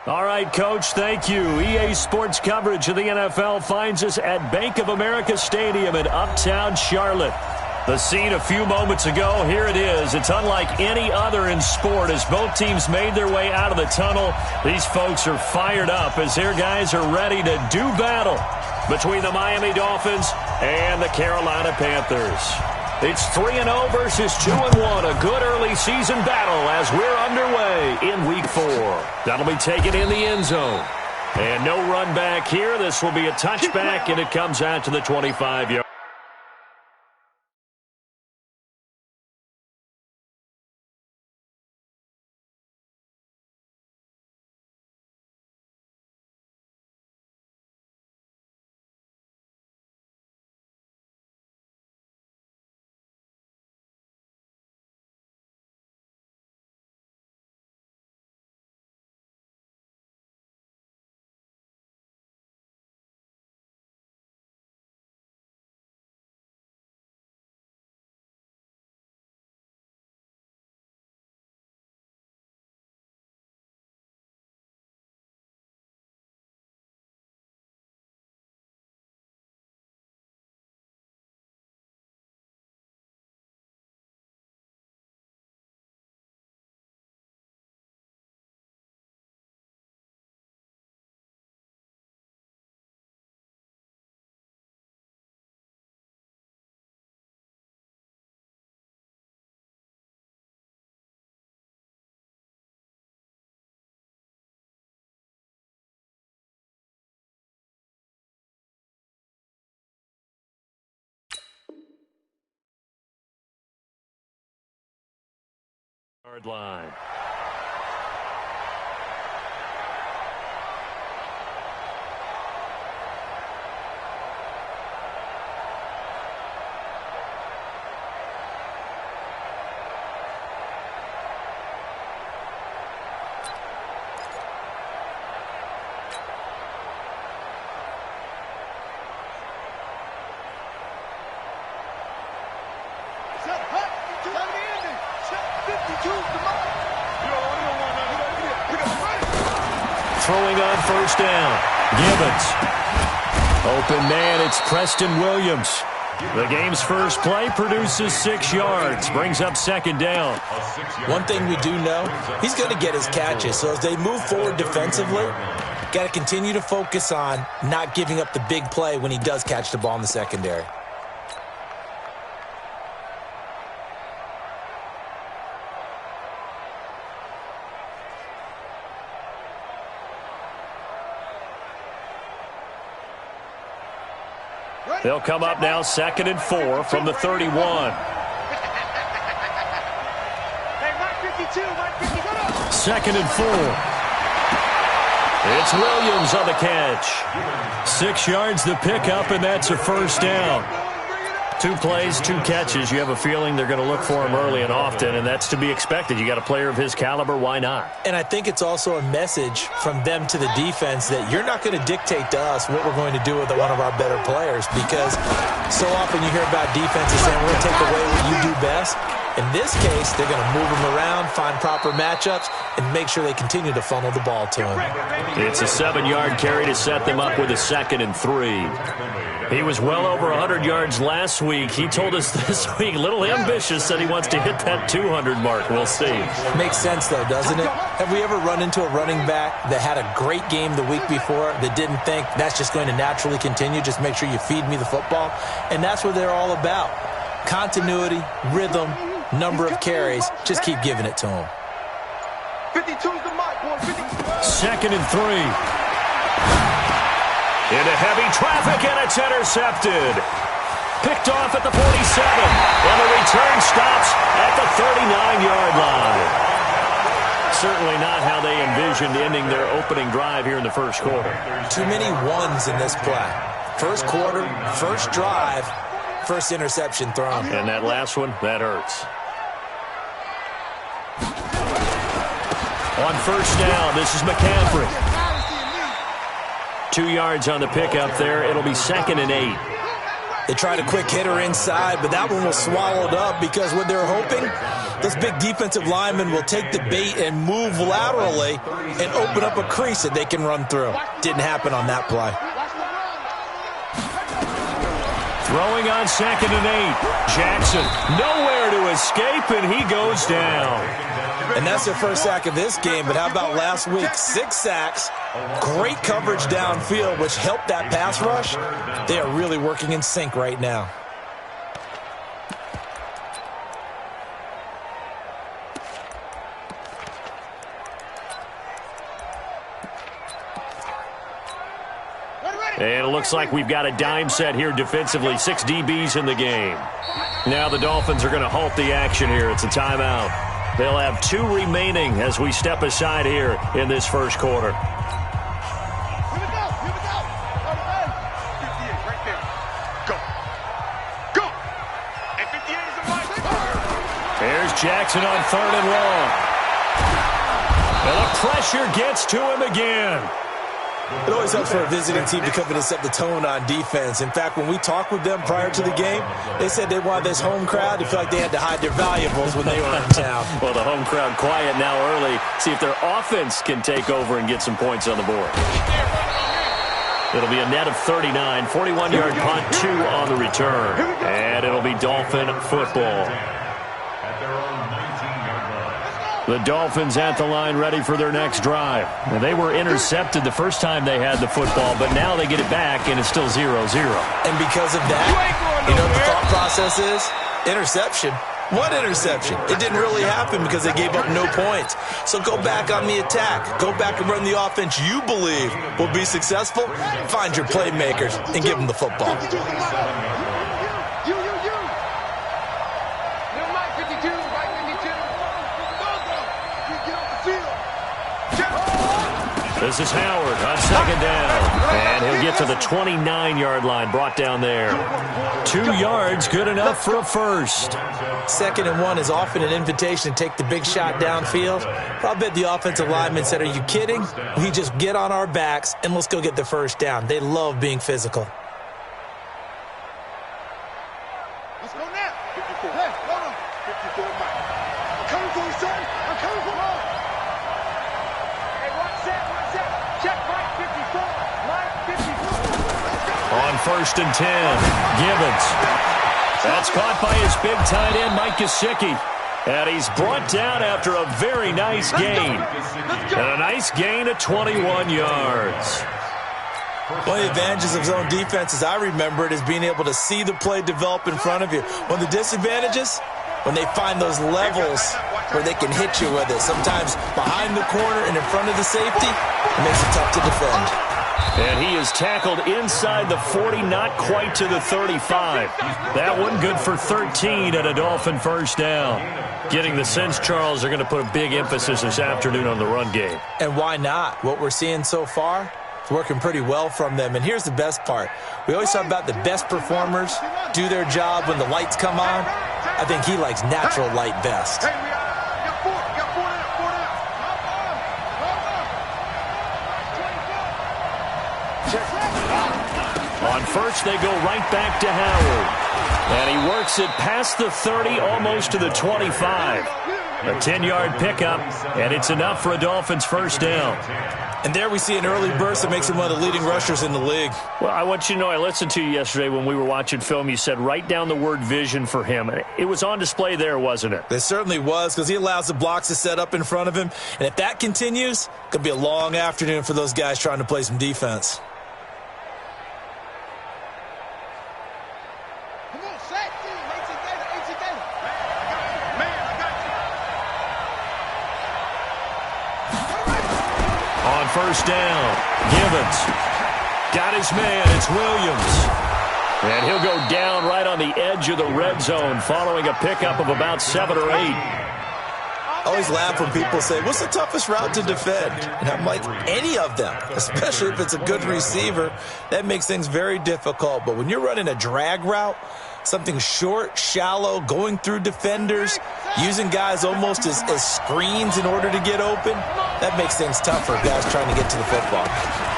All right, Coach, thank you. EA Sports coverage of the NFL finds us at Bank of America Stadium in Uptown Charlotte. The scene a few moments ago, here it is. It's unlike any other in sport as both teams made their way out of the tunnel. These folks are fired up as their guys are ready to do battle between the Miami Dolphins and the Carolina Panthers. It's 3-0 versus 2-1, a good early season battle as we're underway in Week 4. That'll be taken in the end zone. And no run back here. This will be a touchback, and it comes out to the 25-yard. Line. Throwing on first down. Gibbons. Open man, it's Preston Williams. The game's first play produces 6 yards. Brings up second down. One thing we do know, he's going to get his catches. So as they move forward defensively, got to continue to focus on not giving up the big play when he does catch the ball in the secondary. They'll come up now 2nd and 4 from the 31. Second and 4. It's Williams on the catch. 6 yards the pickup, and that's a first down. 2 plays, 2 catches. You have a feeling they're going to look for him early and often, and that's to be expected. You got a player of his caliber, why not? And I think it's also a message from them to the defense that you're not going to dictate to us what we're going to do with one of our better players, because so often you hear about defenses saying we're going to take away what you do best. In this case, they're going to move him around, find proper matchups, and make sure they continue to funnel the ball to him. It's a 7-yard carry to set them up with a 2nd and 3. He was well over 100 yards last week. He told us this week, a little ambitious, said he wants to hit that 200 mark. We'll see. Makes sense, though, doesn't it? Have we ever run into a running back that had a great game the week before that didn't think that's just going to naturally continue? Just make sure you feed me the football. And that's what they're all about. Continuity, rhythm, number of carries. Just keep giving it to him. 52's the mark, boy. 2nd and 3. Into heavy traffic, and it's intercepted. Picked off at the 47, and the return stops at the 39-yard line. Certainly not how they envisioned ending their opening drive here in the first quarter. Too many ones in this play. First quarter, first drive, first interception thrown. And that last one, that hurts. On first down, this is McCaffrey. 2 yards on the pickup there. It'll be 2nd and 8. They tried a quick hitter inside, but that one was swallowed up because what they're hoping those big defensive linemen will take the bait and move laterally and open up a crease that they can run through. Didn't happen on that play. Throwing on 2nd and 8. Jackson nowhere to escape, and he goes down. And that's their first sack of this game, but how about last week? 6 sacks, great coverage downfield, which helped that pass rush. They are really working in sync right now. And it looks like we've got a dime set here defensively. 6 DBs in the game. Now the Dolphins are going to halt the action here. It's a timeout. They'll have 2 remaining as we step aside here in this first quarter. Here we go. Here we go. 58 right there. Go. Go. And 58 is a right. There's Jackson on 3rd and long. And the pressure gets to him again. It always helps for a visiting team to come in and set the tone on defense. In fact, when we talked with them prior to the game, they said they wanted this home crowd to feel like they had to hide their valuables when they were in town. Well, the home crowd quiet now early. See if their offense can take over and get some points on the board. It'll be a net of 39, 41-yard punt, 2 on the return. And it'll be Dolphin football. The Dolphins at the line ready for their next drive. Well, they were intercepted the first time they had the football, but now they get it back, and it's still 0-0. And because of that, you know what the thought process is? Interception. What interception? It didn't really happen because they gave up no points. So go back on the attack. Go back and run the offense you believe will be successful. Find your playmakers and give them the football. This is Howard on 2nd down. And he'll get to the 29-yard line, brought down there. 2 yards, good enough for a first. 2nd and 1 is often an invitation to take the big shot downfield. I bet the offensive lineman said, are you kidding? We just get on our backs and let's go get the first down. They love being physical. Let's go now. 54. Hey, hold on. 54, Mike. I'm coming for you, son. I'm coming for you. Hey, watch that. Check Mike 54. Mike 54. On 1st and 10, Gibbons. That's caught by his big tight end, Mike Gesicki. And he's brought down after a very nice gain. And a nice gain of 21 yards. One of the advantages of zone defense, as I remember it, is being able to see the play develop in front of you. One of the disadvantages, when they find those levels where they can hit you with it. Sometimes behind the corner and in front of the safety, it makes it tough to defend. And he is tackled inside the 40, not quite to the 35. That one good for 13 and a Dolphin first down. Getting the sense, Charles, they're going to put a big emphasis this afternoon on the run game. And why not? What we're seeing so far, it's working pretty well from them. And here's the best part. We always talk about the best performers do their job when the lights come on. I think he likes natural light best. On first, they go right back to Howard. And he works it past the 30, almost to the 25. A 10-yard pickup, and it's enough for a Dolphins first down. And there we see an early burst that makes him one of the leading rushers in the league. Well, I want you to know, I listened to you yesterday when we were watching film. You said write down the word vision for him. It was on display there, wasn't it? It certainly was, because he allows the blocks to set up in front of him. And if that continues, it could be a long afternoon for those guys trying to play some defense. First down, Gibbons got his man, it's Williams. And he'll go down right on the edge of the red zone following a pickup of about 7 or 8. I always laugh when people say, what's the toughest route to defend? And I'm like, any of them, especially if it's a good receiver. That makes things very difficult. But when you're running a drag route, something short, shallow, going through defenders, using guys almost as screens in order to get open, that makes things tough for guys trying to get to the football.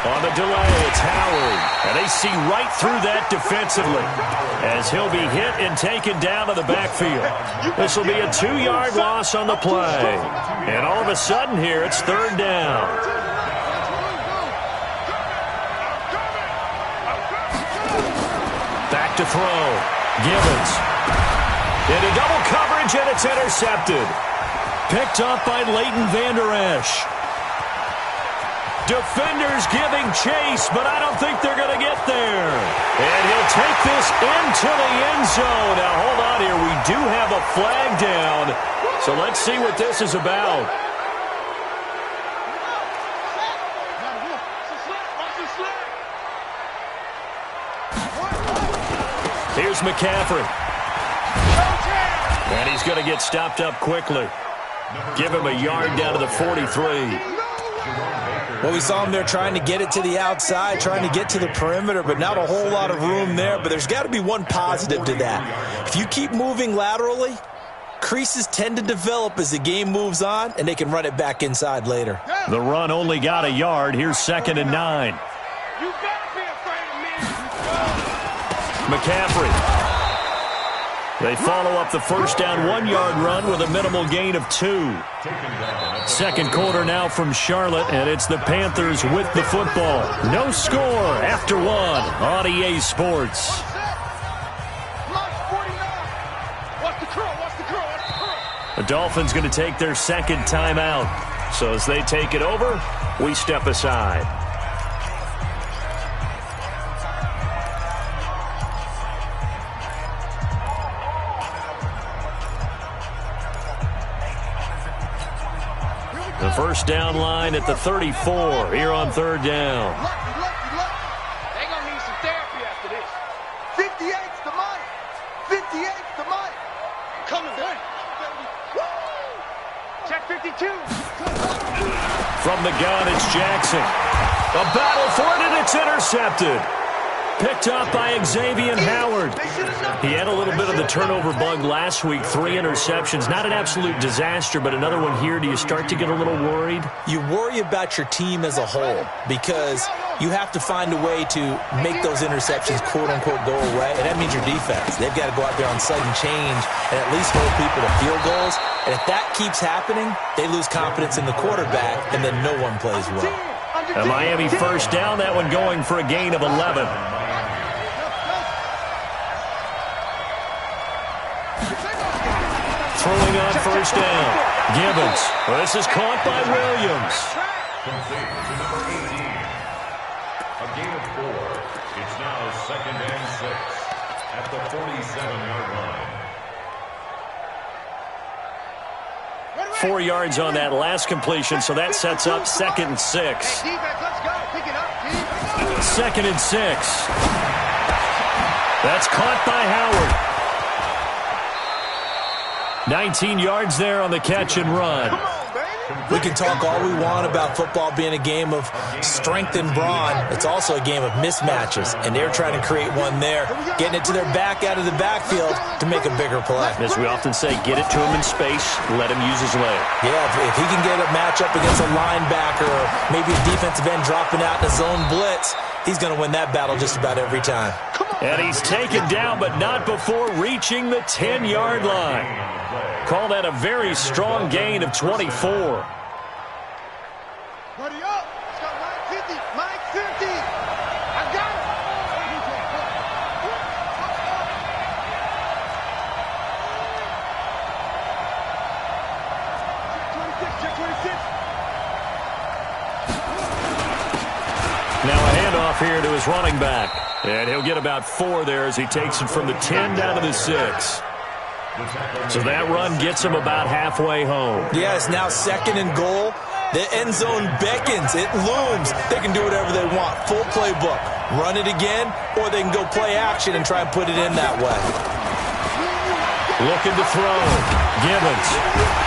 On the delay, it's Howard. And they see right through that defensively as he'll be hit and taken down to the backfield. This will be a 2-yard loss on the play. And all of a sudden here, it's 3rd down. Back to throw. Gibbons. Into double coverage, and it's intercepted. Picked up by Leighton Vander Esch. Defenders giving chase, but I don't think they're going to get there. And he'll take this into the end zone. Now, hold on here. We do have a flag down, so let's see what this is about. Here's McCaffrey. And he's going to get stopped up quickly. Give him a yard down to the 43. Well, we saw him there trying to get it to the outside, trying to get to the perimeter, but not a whole lot of room there. But there's got to be one positive to that. If you keep moving laterally, creases tend to develop as the game moves on, and they can run it back inside later. The run only got a yard. Here's 2nd and 9. McCaffrey. They follow up the first down 1-yard run with a minimal gain of 2. Second quarter now from Charlotte, and it's the Panthers with the football. No score after 1 on EA Sports. The Dolphins going to take their 2nd timeout. So as they take it over, we step aside. The first down line at the 34 here on 3rd down. They're going to need some therapy after this. 58's the mic. 58's the mic. Coming down. Check 52. From the gun, it's Jackson. A battle for it, and it's intercepted. Picked up by Xavier Howard. He had a little bit of the turnover bug last week. 3 interceptions. Not an absolute disaster, but another one here. Do you start to get a little worried? You worry about your team as a whole because you have to find a way to make those interceptions, quote-unquote, go away, and that means your defense. They've got to go out there on sudden change and at least hold people to field goals. And if that keeps happening, they lose confidence in the quarterback, and then no one plays well. A Miami first down, that one going for a gain of 11. Throwing on first down. Gibbons. Well, this is caught by Williams. Complete to number 18. A gain of 4. It's now 2nd and 6 at the 47-yard line. 4 yards on that last completion, so that sets up 2nd and 6. 2nd and 6. That's caught by Howard. 19 yards there on the catch and run. We can talk all we want about football being a game of strength and brawn. It's also a game of mismatches, and they're trying to create one there, getting it to their back out of the backfield to make a bigger play. As we often say, get it to him in space, let him use his leg. Yeah, if he can get a matchup against a linebacker or maybe a defensive end dropping out in a zone blitz, he's going to win that battle just about every time. And he's taken down, but not before reaching the 10-yard line. Call that a very strong gain of 24. Buddy up. Let's go, Mike 50. Mike 50. I got it. Check 26. Now a handoff here to his running back. And he'll get about 4 there as he takes it from the 10 down to the 6. So that run gets him about halfway home. Yeah, it's now 2nd and goal. The end zone beckons. It looms. They can do whatever they want. Full playbook. Run it again, or they can go play action and try and put it in that way. Looking to throw. Gibbons.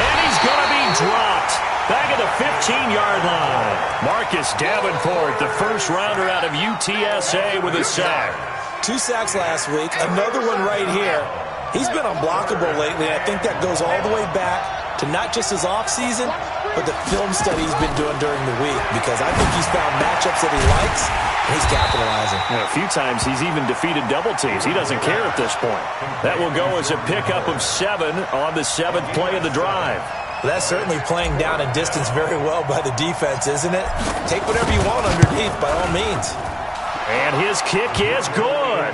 And he's going to be dropped. Back at the 15-yard line. Marcus Davenport, the first rounder out of UTSA with a sack. 2 sacks last week. Another one right here. He's been unblockable lately, and I think that goes all the way back to not just his offseason, but the film study he's been doing during the week, because I think he's found matchups that he likes, and he's capitalizing. A few times he's even defeated double teams. He doesn't care at this point. That will go as a pickup of 7 on the 7th play of the drive. Well, that's certainly playing down and distance very well by the defense, isn't it? Take whatever you want underneath, by all means. And his kick is good.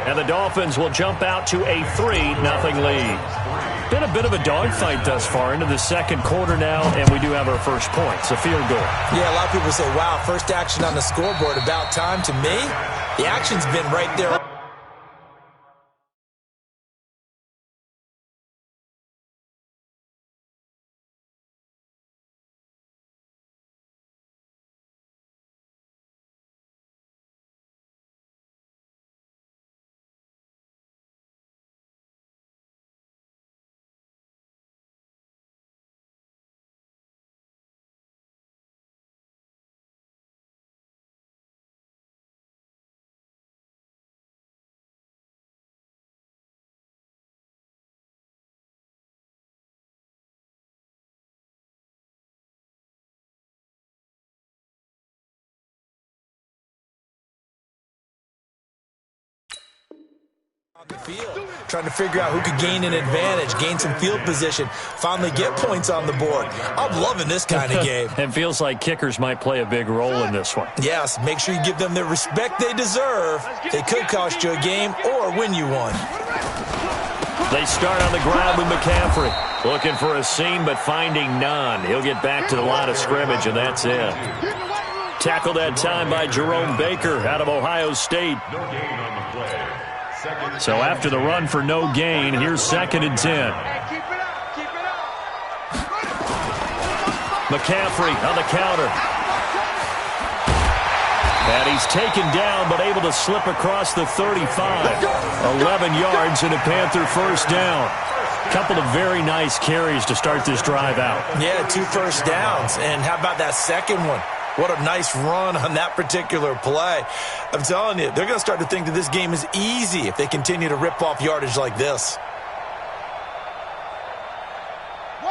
And the Dolphins will jump out to a 3-0 lead. Been a bit of a dogfight thus far into the second quarter now, and we do have our first point. It's a field goal. Yeah, a lot of people say, wow, first action on the scoreboard, about time. To me, the action's been right there. On the field, trying to figure out who could gain an advantage, gain some field position, finally get points on the board. I'm loving this kind of game. It feels like kickers might play a big role in this one. Yes, make sure you give them the respect they deserve. They could cost you a game or win you one. They start on the ground with McCaffrey. Looking for a seam, but finding none. He'll get back to the line of scrimmage, and that's it. Tackled that time by Jerome Baker out of Ohio State. No gain on the play. So after the run for no gain, here's 2nd and 10. McCaffrey on the counter. And he's taken down, but able to slip across the 35. 11 yards and a Panther first down. Couple of very nice carries to start this drive out. Yeah, 2 first downs. And how about that second one? What a nice run on that particular play. I'm telling you, they're going to start to think that this game is easy if they continue to rip off yardage like this.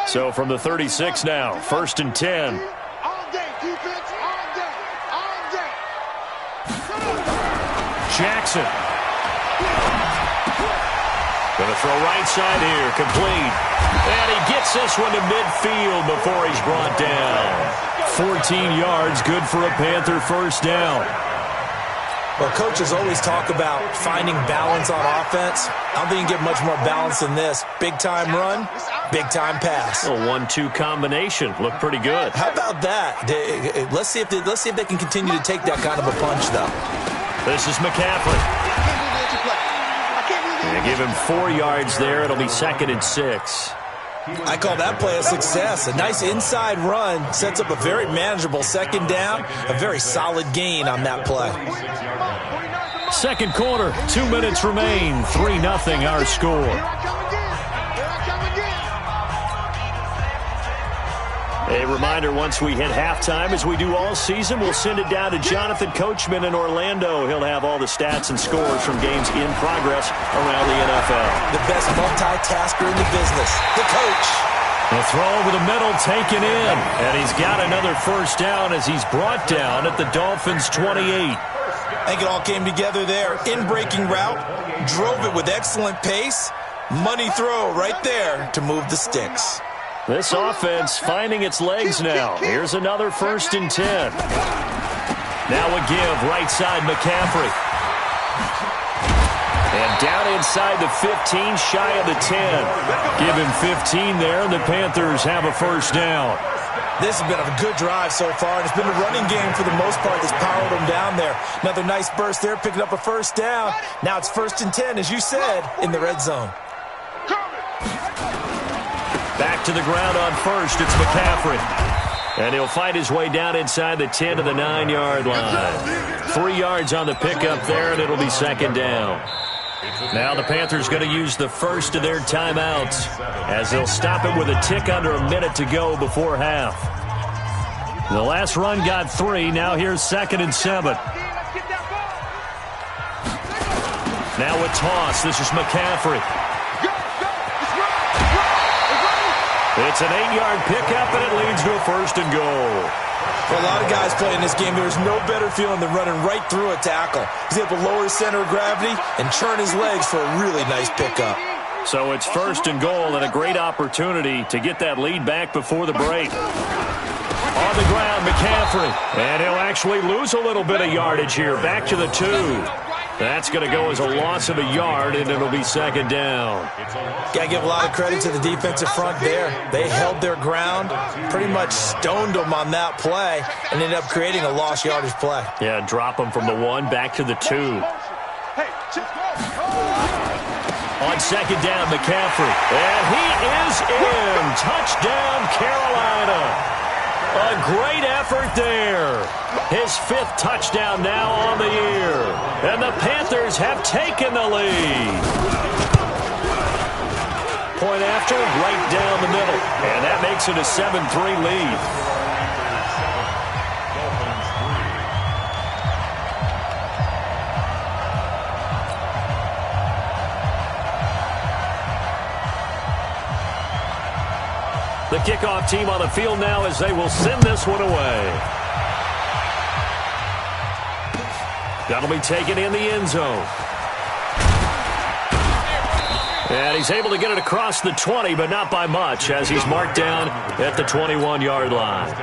So from the 36 now, 1st and 10. All day, defense, all day, all day. Jackson. Going to throw right side here, complete. And he gets this one to midfield before he's brought down. 14 yards, good for a Panther first down. Well, coaches always talk about finding balance on offense. I don't think you can get much more balance than this. Big-time run, big-time pass. A 1-2 combination. Looked pretty good. How about that? Let's see if they can continue to take that kind of a punch, though. This is McCaffrey. They give him 4 yards there. It'll be 2nd and 6. I call that play a success. A nice inside run sets up a very manageable second down. A very solid gain on that play. Second quarter, 2 minutes remain. 3-0 our score. A reminder, once we hit halftime, as we do all season, we'll send it down to Jonathan Coachman in Orlando. He'll have all the stats and scores from games in progress around the NFL. The best multitasker in the business, the coach. The throw over the middle taken in, and he's got another first down as he's brought down at the Dolphins' 28. I think it all came together there. In-breaking route, drove it with excellent pace. Money throw right there to move the sticks. This offense finding its legs now. Here's another 1st and 10. Now a give, right side McCaffrey. And down inside the 15, shy of the 10. Give him 15 there, and the Panthers have a first down. This has been a good drive so far, and it's been a running game for the most part that's powered them down there. Another nice burst there, picking up a first down. Now it's 1st and 10, as you said, in the red zone. Back to the ground on first, it's McCaffrey. And he'll fight his way down inside the 10 to the 9-yard line. 3 yards on the pickup there, and it'll be 2nd down. Now the Panthers going to use the first of their timeouts as they'll stop it with a tick under a minute to go before half. The last run got 3. Now here's 2nd and 7. Now a toss. This is McCaffrey. It's an 8-yard pickup, and it leads to a 1st and goal. For a lot of guys playing this game, there's no better feeling than running right through a tackle. He's able to lower his center of gravity and churn his legs for a really nice pickup. So it's 1st and goal and a great opportunity to get that lead back before the break. On the ground, McCaffrey. And he'll actually lose a little bit of yardage here. Back to the 2. That's going to go as a loss of a yard, and it'll be 2nd down. Got to give a lot of credit to the defensive front there. They held their ground, pretty much stoned them on that play, and ended up creating a lost yardage play. Yeah, drop them from the 1 back to the 2. On 2nd down, McCaffrey. And he is in. Touchdown, Carolina. A great effort there. His 5th touchdown now on the year. And the Panthers have taken the lead. Point after, right down the middle. And that makes it a 7-3 lead. The kickoff team on the field now as they will send this one away. That'll be taken in the end zone. And he's able to get it across the 20, but not by much, as he's marked down at the 21-yard line.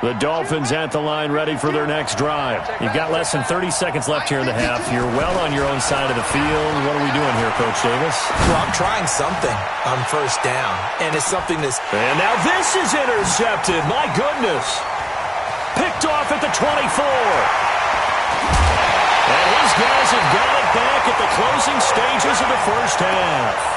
The Dolphins at the line ready for their next drive. You've got less than 30 seconds left here in the half. You're well on your own side of the field. What are we doing here, Coach Davis? Well, I'm trying something on 1st down, and it's something that's... And now this is intercepted. My goodness. Picked off at the 24. And these guys have got it back at the closing stages of the 1st half.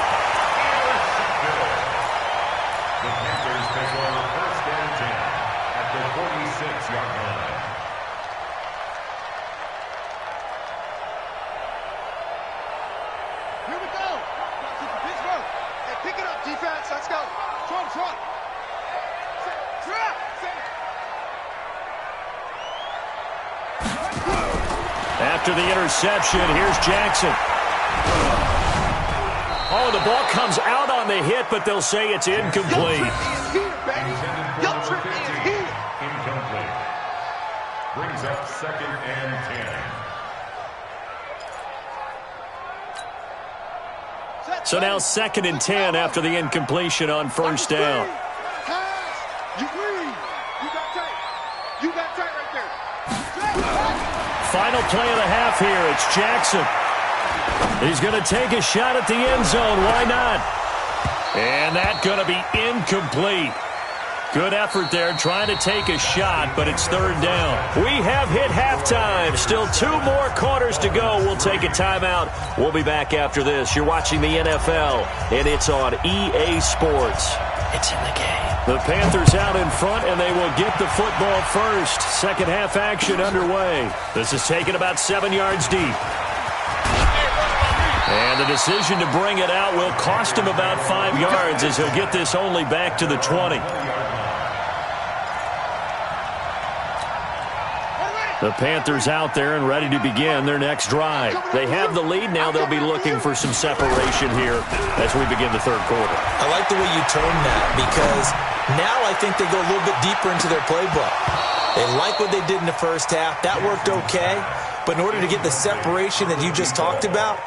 After the interception, here's Jackson. Oh, the ball comes out on the hit, but they'll say it's incomplete. Incomplete. Brings up 2nd and 10. So now 2nd and 10 after the incompletion on 1st down. Final play of the half here. It's Jackson. He's going to take a shot at the end zone. Why not? And that's going to be incomplete. Good effort there trying to take a shot, but it's 3rd down. We have hit halftime. Still 2 more quarters to go. We'll take a timeout. We'll be back after this. You're watching the NFL, and it's on EA Sports. It's in the game. The Panthers out in front, and they will get the football first. 2nd half action underway. This is taken about 7 yards deep. And the decision to bring it out will cost him about 5 yards as he'll get this only back to the 20. The Panthers out there and ready to begin their next drive. They have the lead now. They'll be looking for some separation here as we begin the 3rd quarter. I like the way you tone that because now I think they go a little bit deeper into their playbook. They like what they did in the 1st half. That worked okay. But in order to get the separation that you just talked about,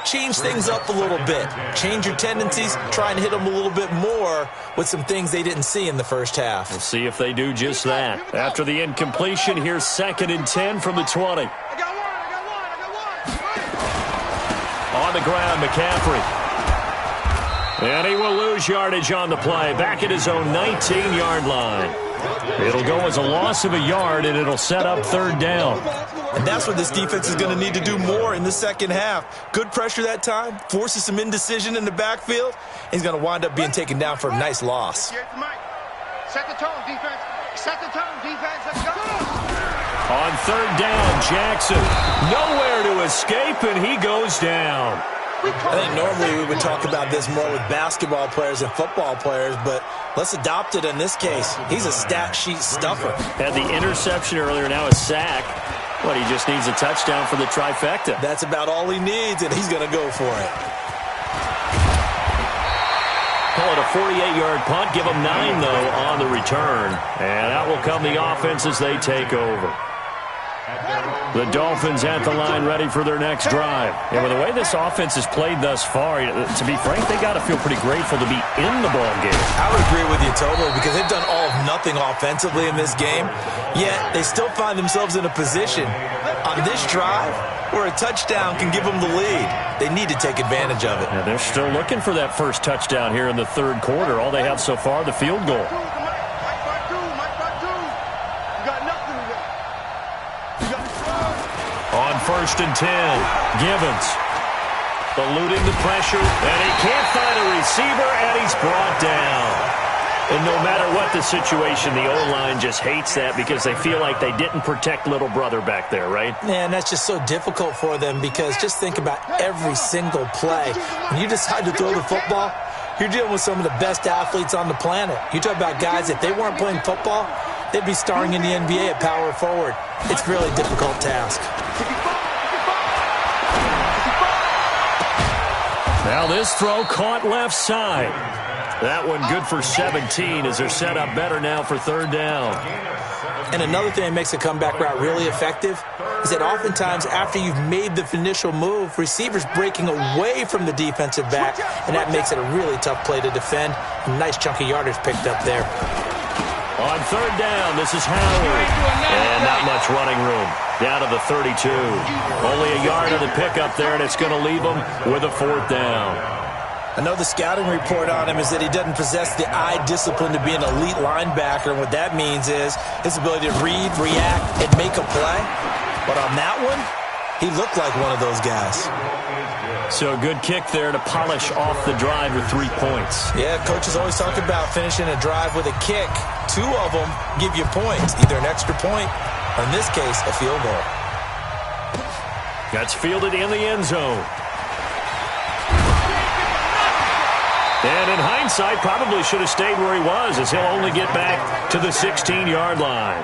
change things up a little bit. Change your tendencies. Try and hit them a little bit more with some things they didn't see in the 1st half. We'll see if they do just that. After the incompletion, here's 2nd and 10 from the 20. On the ground, McCaffrey. And he will lose yardage on the play. Back at his own 19-yard line. It'll go as a loss of a yard, and it'll set up 3rd down. And that's what this defense is going to need to do more in the 2nd half. Good pressure that time, forces some indecision in the backfield. He's going to wind up being taken down for a nice loss. Set the tone, defense. Set the tone, defense. Let's go. On 3rd down, Jackson. Nowhere to escape, and he goes down. I think normally we would talk about this more with basketball players and football players, but let's adopt it in this case. He's a stat sheet stuffer. Had the interception earlier, now a sack. Well, he just needs a touchdown for the trifecta. That's about all he needs, and he's going to go for it. Call it a 48-yard punt. Give them 9, though, on the return. And out will come the offense as they take over. The Dolphins at the line ready for their next drive. And with the way this offense has played thus far, to be frank, they got to feel pretty grateful to be in the ball game. I would agree with you totally because they've done all of nothing offensively in this game, yet they still find themselves in a position on this drive where a touchdown can give them the lead. They need to take advantage of it. Yeah, they're still looking for that first touchdown here in the third quarter. All they have so far, the field goal. On 1st and 10, Givens eluding the pressure, and he can't find a receiver, and he's brought down. And no matter what the situation, the O-line just hates that because they feel like they didn't protect little brother back there, right? Man, that's just so difficult for them because just think about every single play. When you decide to throw the football, you're dealing with some of the best athletes on the planet. You talk about guys, if they weren't playing football, they'd be starring in the NBA at power forward. It's a really difficult task. Now this throw caught left side. That one good for 17 as they're set up better now for third down. And another thing that makes a comeback route really effective is that oftentimes after you've made the initial move, receivers breaking away from the defensive back, and that makes it a really tough play to defend. A nice chunk of yardage picked up there. On third down, this is Howard. And not much running room. Down to the 32. Only a yard of the pickup there, and it's going to leave him with a fourth down. I know the scouting report on him is that he doesn't possess the eye discipline to be an elite linebacker, and what that means is his ability to read, react, and make a play. But on that one, he looked like one of those guys. So a good kick there to polish off the drive with 3 points. Yeah, coaches always talk about finishing a drive with a kick. 2 of them give you points, either an extra point or, in this case, a field goal. That's fielded in the end zone. And in hindsight, probably should have stayed where he was as he'll only get back to the 16-yard line.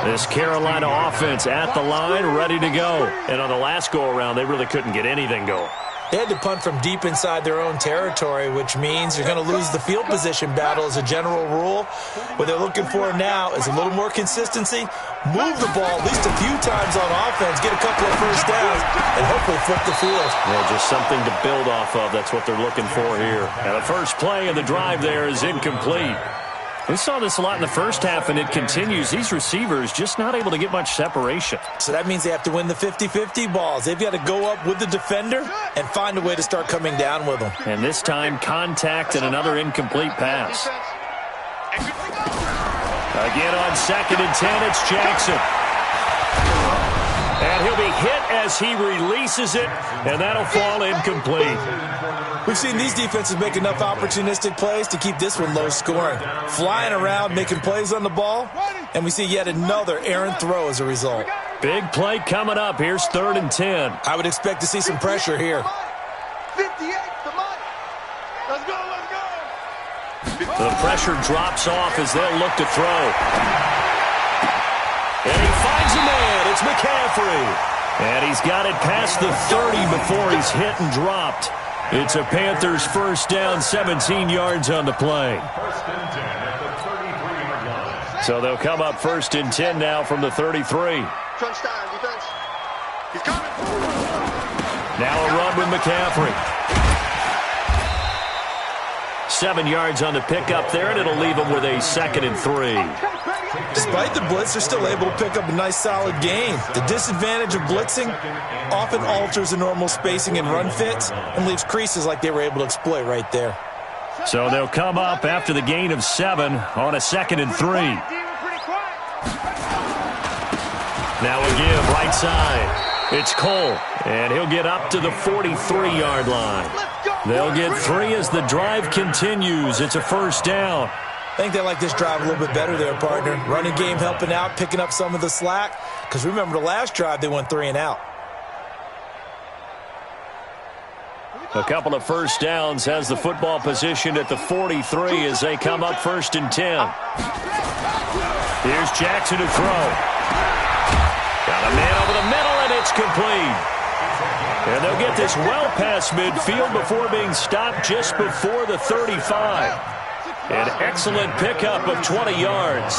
This Carolina offense at the line, ready to go. And on the last go-around, they really couldn't get anything going. They had to punt from deep inside their own territory, which means you're going to lose the field position battle as a general rule. What they're looking for now is a little more consistency, move the ball at least a few times on offense, get a couple of first downs, and hopefully flip the field. Yeah, just something to build off of. That's what they're looking for here. And the first play of the drive there is incomplete. We saw this a lot in the first half, and it continues. These receivers just not able to get much separation. So that means they have to win the 50-50 balls. They've got to go up with the defender and find a way to start coming down with them. And this time, contact and another incomplete pass. Again on 2nd and 10, it's Jackson. And he'll be hit as he releases it, and that'll fall incomplete. We've seen these defenses make enough opportunistic plays to keep this one low scoring. Flying around, making plays on the ball, and we see yet another errant throw as a result. Big play coming up. Here's 3rd and 10. I would expect to see some pressure here. 58, the money. Let's go, let's go. The pressure drops off as they'll look to throw. And he finds a man. It's McCaffrey. And he's got it past the 30 before he's hit and dropped. It's a Panthers first down, 17 yards on the play. 1st and 10 at the 33-yard line. So they'll come up 1st and 10 now from the 33. Crunch time, defense. He's coming. Now a run with McCaffrey. 7 yards on the pickup there, and it'll leave them with a 2nd and 3. Despite the blitz, they're still able to pick up a nice solid gain. The disadvantage of blitzing often alters the normal spacing and run fits and leaves creases like they were able to exploit right there. So they'll come up after the gain of 7 on a 2nd and 3. Now a give right side. It's Cole, and he'll get up to the 43-yard line. They'll get 3 as the drive continues. It's a first down. I think they like this drive a little bit better there, partner. Running game helping out, picking up some of the slack. Because remember the last drive, they went 3 and out. A couple of first downs has the football positioned at the 43 as they come up 1st and 10. Here's Jackson to throw. Got a man over the middle, and it's complete. And they'll get this well past midfield before being stopped just before the 35. An excellent pickup of 20 yards.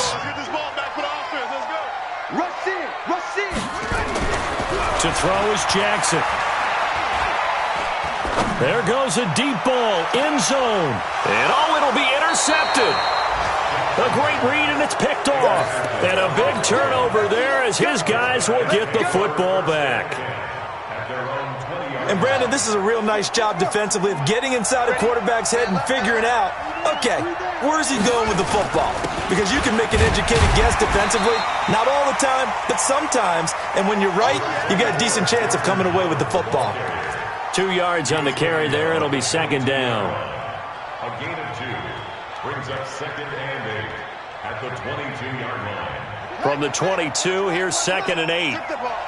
To throw is Jackson. There goes a deep ball, end zone. And it'll be intercepted. A great read, and it's picked off. And a big turnover there as his guys will get the football back. And, Brandon, this is a real nice job defensively of getting inside a quarterback's head and figuring out, okay, where's he going with the football? Because you can make an educated guess defensively, not all the time, but sometimes. And when you're right, you got a decent chance of coming away with the football. 2 yards on the carry there. It'll be second down. A gain of 2 brings up second and 8 at the 22-yard line. From the 22, here's second and 8. Strip that ball.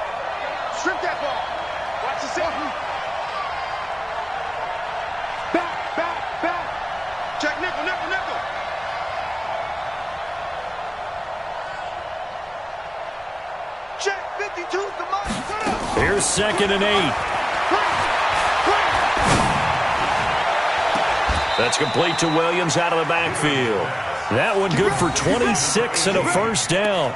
Strip that ball. Watch the safety. Back. Check nickel. Check 52's the mark. Here's second and 8. That's complete to Williams out of the backfield. That one good for 26 and a first down.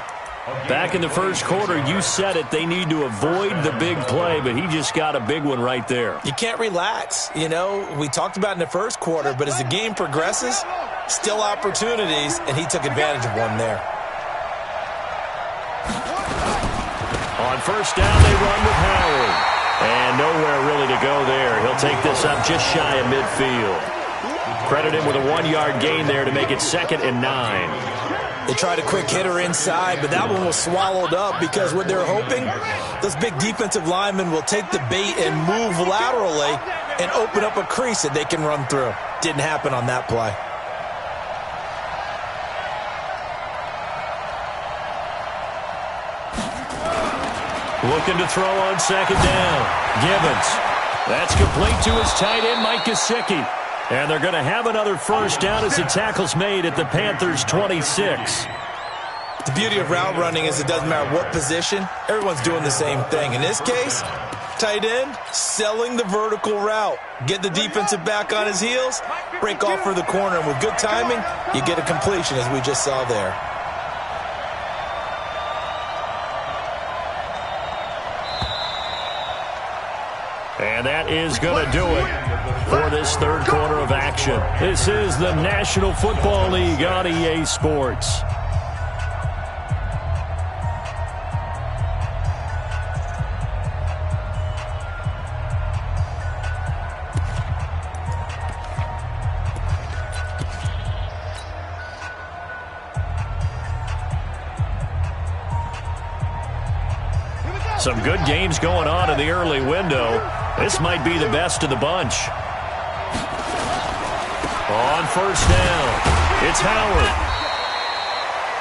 Back in the first quarter, you said it, they need to avoid the big play, but he just got a big one right there. You can't relax. You know, we talked about in the first quarter, but as the game progresses, still opportunities, and he took advantage of one there. On first down, they run with Howard. And nowhere really to go there. He'll take this up just shy of midfield. Credit him with a 1-yard gain there to make it second and 9. They tried a quick hitter inside, but that one was swallowed up because what they're hoping, those big defensive linemen will take the bait and move laterally and open up a crease that they can run through. Didn't happen on that play. Looking to throw on second down. Gibbons. That's complete to his tight end, Mike Gesicki. And they're going to have another first down as the tackle's made at the Panthers' 26. The beauty of route running is it doesn't matter what position. Everyone's doing the same thing. In this case, tight end, selling the vertical route. Get the defensive back on his heels, break off for the corner. And with good timing, you get a completion as we just saw there. And that is going to do it for this third quarter of action. This is the National Football League on EA Sports. Some good games going on in the early window. This might be the best of the bunch. On first down, it's Howard.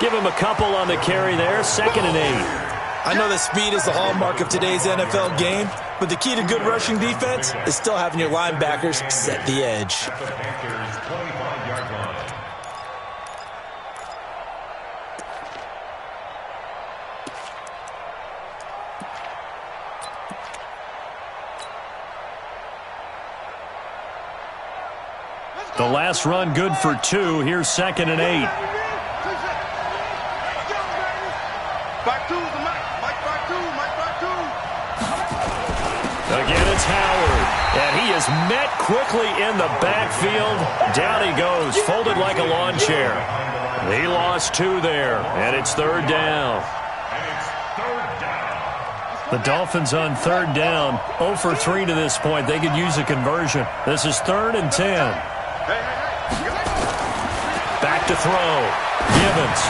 Give him a couple on the carry there, second and 8. I know that speed is the hallmark of today's NFL game, but the key to good rushing defense is still having your linebackers set the edge. At the Panthers' 25-yard line. The last run good for 2. Here's second and 8. Back two, the Mike back two. Again, it's Howard. And he is met quickly in the backfield. Down he goes, folded like a lawn chair. He lost 2 there, and it's third down. The Dolphins on third down, 0 for 3 to this point. They could use a conversion. This is third and 10. Back to throw. Gibbons.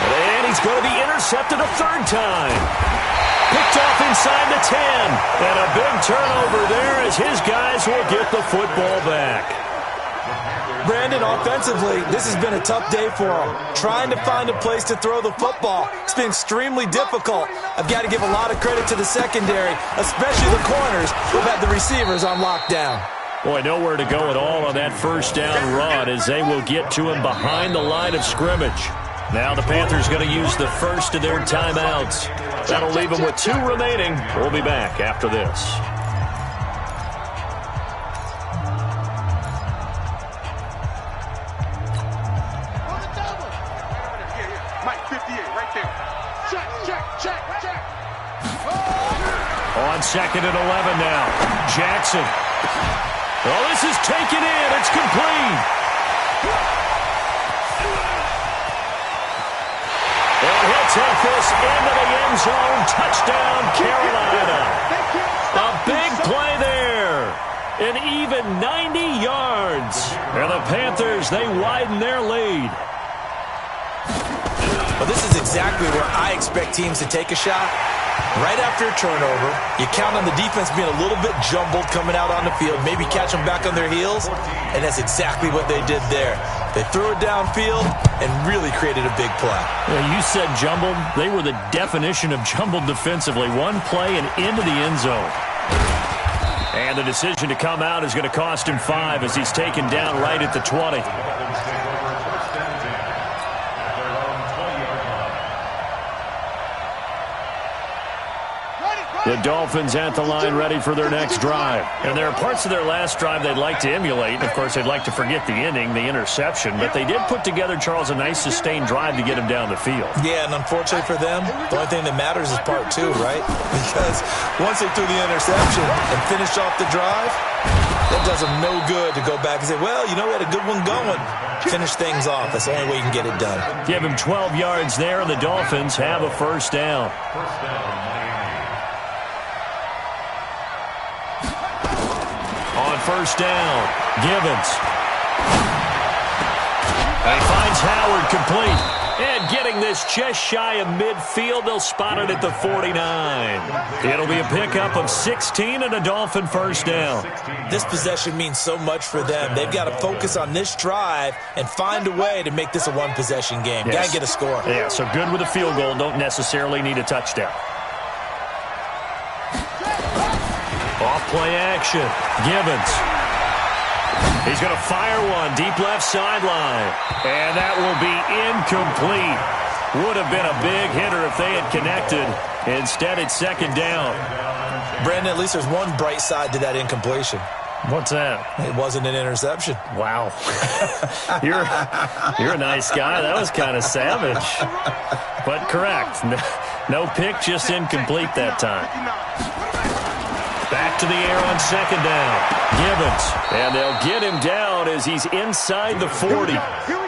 And he's going to be intercepted a third time. Picked off inside the 10. And a big turnover there as his guys will get the football back. Brandon, offensively, this has been a tough day for him. Trying to find a place to throw the football. It's been extremely difficult. I've got to give a lot of credit to the secondary, especially the corners who've had the receivers on lockdown. Boy, nowhere to go at all on that first down run as they will get to him behind the line of scrimmage. Now the Panthers going to use the first of their timeouts. That'll leave them with 2 remaining. We'll be back after this. On 2nd and 11 now. Jackson. Well, this is taken in. It's complete. And he'll take this into the end zone. Touchdown, Carolina. A big play there. An even 90 yards. And the Panthers, they widen their lead. Well, this is exactly where I expect teams to take a shot. Right after a turnover, you count on the defense being a little bit jumbled coming out on the field, maybe catch them back on their heels, and that's exactly what they did there. They threw it downfield and really created a big play. Yeah, you said jumbled. They were the definition of jumbled defensively. One play and into the end zone. And the decision to come out is going to cost him 5 as he's taken down right at the 20. The Dolphins at the line ready for their next drive. And there are parts of their last drive they'd like to emulate. Of course, they'd like to forget the ending, the interception. But they did put together, Charles, a nice sustained drive to get him down the field. Yeah, and unfortunately for them, the only thing that matters is part 2, right? Because once they threw the interception and finished off the drive, that does them no good to go back and say, well, you know, we had a good one going. Finish things off. That's the only way you can get it done. Give him 12 yards there, and the Dolphins have a first down. On first down, Gibbons. And he finds Howard complete. And getting this just shy of midfield, they'll spot it at the 49. It'll be a pickup of 16 and a Dolphin first down. This possession means so much for them. They've got to focus on this drive and find a way to make this a one-possession game. Yes. Got to get a score. Yeah, so good with a field goal. Don't necessarily need a touchdown. Off play action. Gibbons. He's going to fire one deep left sideline. And that will be incomplete. Would have been a big hitter if they had connected. Instead, it's second down. Brandon, at least there's one bright side to that incompletion. What's that? It wasn't an interception. Wow. You're a nice guy. That was kind of savage. But correct. No pick, just incomplete that time. Back to the air on second down. Gibbons. And they'll get him down as he's inside the 40.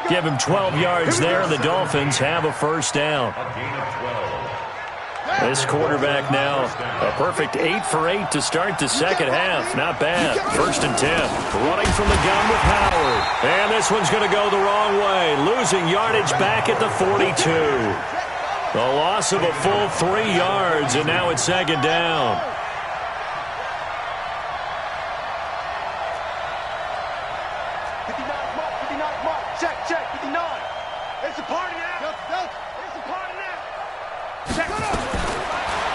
Give him 12 yards there, and the Dolphins have a first down. This quarterback now, a perfect 8 for 8 to start the second half. Not bad. First and 10. Running from the gun with Howard. And this one's going to go the wrong way. Losing yardage back at the 42. The loss of a full 3 yards, and now it's second down.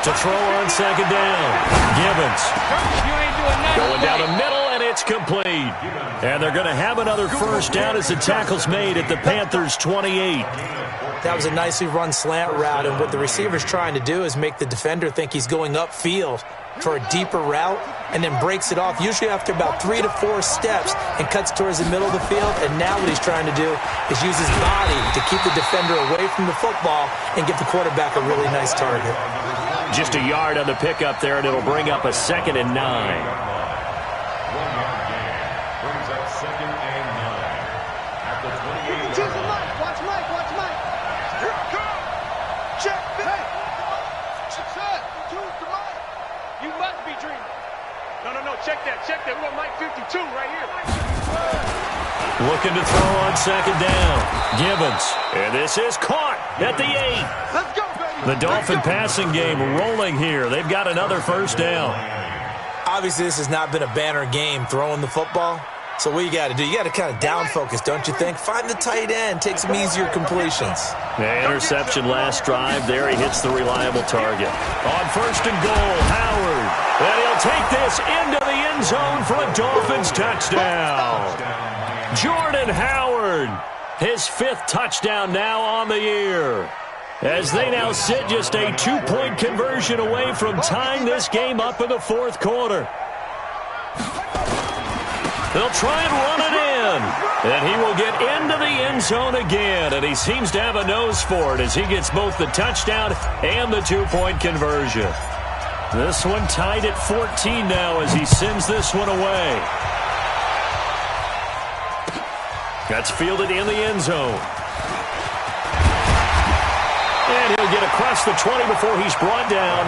To throw on second down. Gibbons. Going down the middle, and it's complete. And they're going to have another first down as the tackle's made at the Panthers' 28. That was a nicely run slant route, and what the receiver's trying to do is make the defender think he's going upfield for a deeper route, and then breaks it off, usually after about 3 to 4 steps, and cuts towards the middle of the field. And now what he's trying to do is use his body to keep the defender away from the football and give the quarterback a really nice target. Just a yard on the pickup there, and it'll bring up a 2nd and 9. 1 yard gain brings up 2nd and 9 at the 28. Watch Mike. Here I come. Check. Hey. You must be dreaming. No. Check that. We got Mike 52 right here. Looking to throw on second down. Gibbons. And this is caught at the 8. Let's go, baby. The Dolphin passing game rolling here. They've got another first down. Obviously, this has not been a banner game throwing the football. So what you got to do, you got to kind of down focus, don't you think? Find the tight end, take some easier completions. The interception last drive. There he hits the reliable target. On first and goal, Howard. And he'll take this into the end zone for a Dolphins touchdown. Jordan Howard. His 5th touchdown now on the year. As they now sit just a 2-point conversion away from tying this game up in the 4th quarter. They'll try and run it in. And he will get into the end zone again. And he seems to have a nose for it as he gets both the touchdown and the 2-point conversion. This one tied at 14 now as he sends this one away. That's fielded in the end zone. And he'll get across the 20 before he's brought down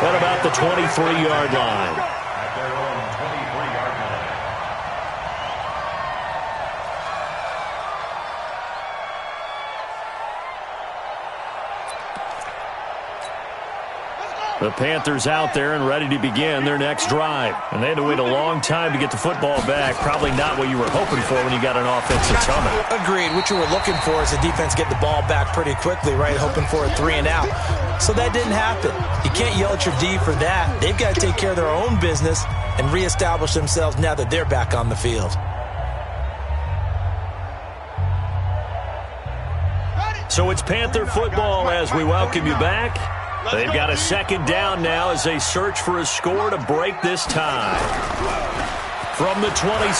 at about the 23-yard line. At their own 23-yard line. The Panthers out there and ready to begin their next drive. And they had to wait a long time to get the football back. Probably not what you were hoping for when you got an offensive tunnel. Agreed. What you were looking for is the defense get the ball back pretty quickly, right? Hoping for a 3-and-out. So that didn't happen. You can't yell at your D for that. They've got to take care of their own business and reestablish themselves now that they're back on the field. So it's Panther football as we welcome you back. They've got a 2nd down now as they search for a score to break this tie. From the 27,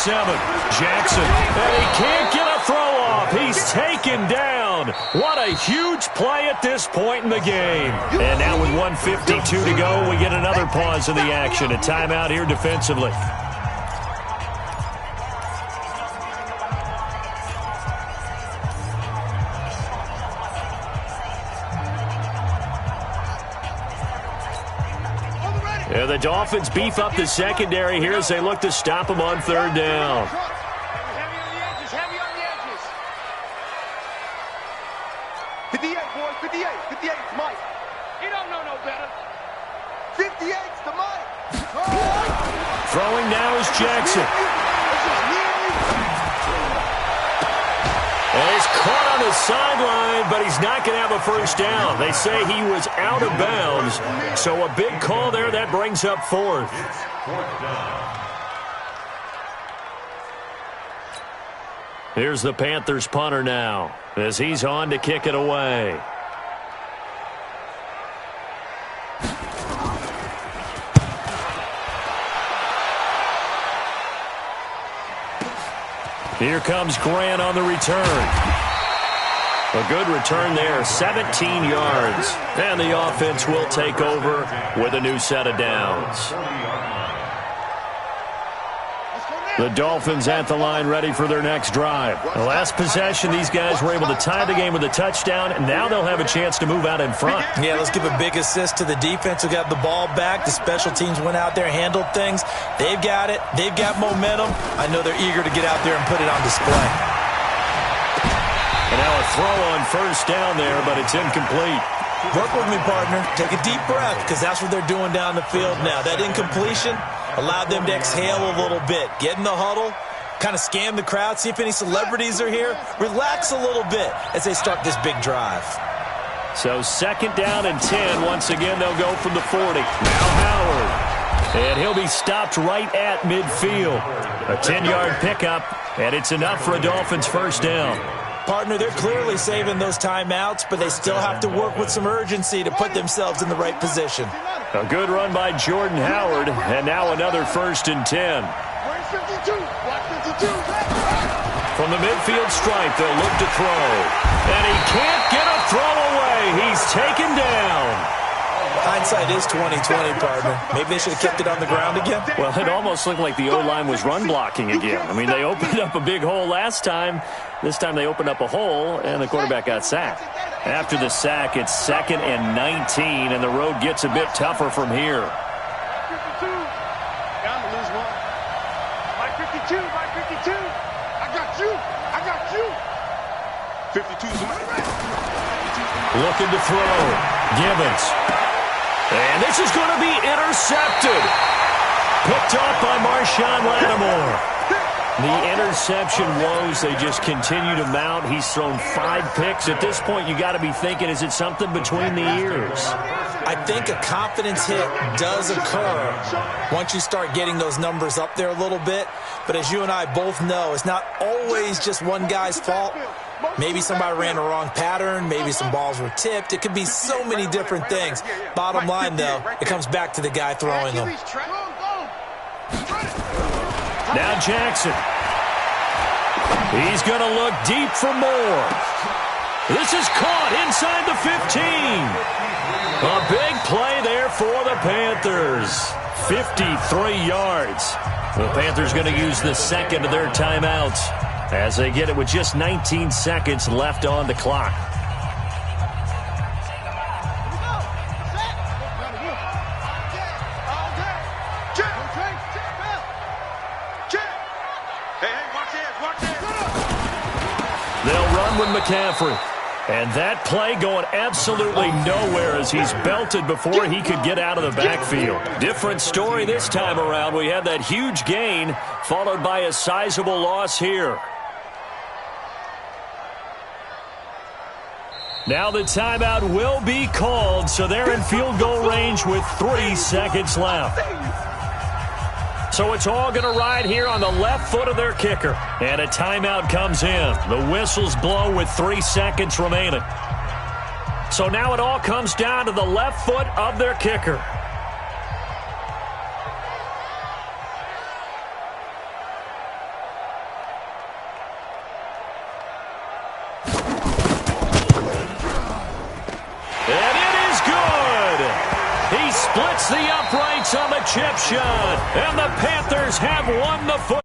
Jackson, and he can't get a throw off. He's taken down. What a huge play at this point in the game. And now with 1:52 to go, we get another pause in the action. A timeout here defensively. And the Dolphins beef up the secondary here as they look to stop him on 3rd down. Heavy on the edges, heavy on the edges. 58, boys, 58, 58, it's Mike. He don't know no better. 58's the Mike. Throwing now is Jackson. And he's caught on the sideline, but he's not going to have a 1st down. They say he was out of bounds. So a big call there. That brings up 4th. It's 4th down. Here's the Panthers punter now as he's on to kick it away. Here comes Grant on the return. A good return there, 17 yards. And the offense will take over with a new set of downs. The Dolphins at the line ready for their next drive. The last possession, these guys were able to tie the game with a touchdown, and now they'll have a chance to move out in front. Yeah, let's give a big assist to the defense who got the ball back. The special teams went out there, handled things. They've got it. They've got momentum. I know they're eager to get out there and put it on display. And now a throw on 1st down there, but it's incomplete. Work with me, partner. Take a deep breath because that's what they're doing down the field now. That incompletion allowed them to exhale a little bit. Get in the huddle, kind of scan the crowd, see if any celebrities are here. Relax a little bit as they start this big drive. So 2nd down and 10. Once again, they'll go from the 40. Now Howard. And he'll be stopped right at midfield. A 10-yard pickup, and it's enough for a Dolphins 1st down. Partner, they're clearly saving those timeouts, but they still have to work with some urgency to put themselves in the right position. A good run by Jordan Howard, and now another 1st and 10. From the midfield stripe, they'll look to throw. And he can't get a throw away. He's taken down. Hindsight is 20/20, partner. Maybe they should have kept it on the ground again. Well, it almost looked like the O-line was run blocking again. I mean, they opened up a big hole last time. This time they opened up a hole, and the quarterback got sacked. After the sack, it's 2nd and 19, and the road gets a bit tougher from here. 52. Down to lose one. Mike 52, Mike 52. I got you. I got you. 52's looking to throw. Gibbons. And this is going to be intercepted. Picked off by Marshawn Lattimore. The interception woes, they just continue to mount. He's thrown 5 picks. At this point, you got to be thinking, is it something between the ears? I think a confidence hit does occur once you start getting those numbers up there a little bit. But as you and I both know, it's not always just one guy's fault. Maybe somebody ran the wrong pattern. Maybe some balls were tipped. It could be so many different things. Bottom line, though, it comes back to the guy throwing them. Now Jackson. He's going to look deep for more. This is caught inside the 15. A big play there for the Panthers. 53 yards. The Panthers going to use the second of their timeouts as they get it with just 19 seconds left on the clock. They'll run with McCaffrey. And that play going absolutely nowhere as he's belted before he could get out of the backfield. Different story this time around. We had that huge gain followed by a sizable loss here. Now the timeout will be called, so they're in field goal range with 3 seconds left. So it's all going to ride here on the left foot of their kicker. And a timeout comes in. The whistles blow with 3 seconds remaining. So now it all comes down to the left foot of their kicker. And it is good. He splits the uprights on the chip shot. And the Panthers have won the football.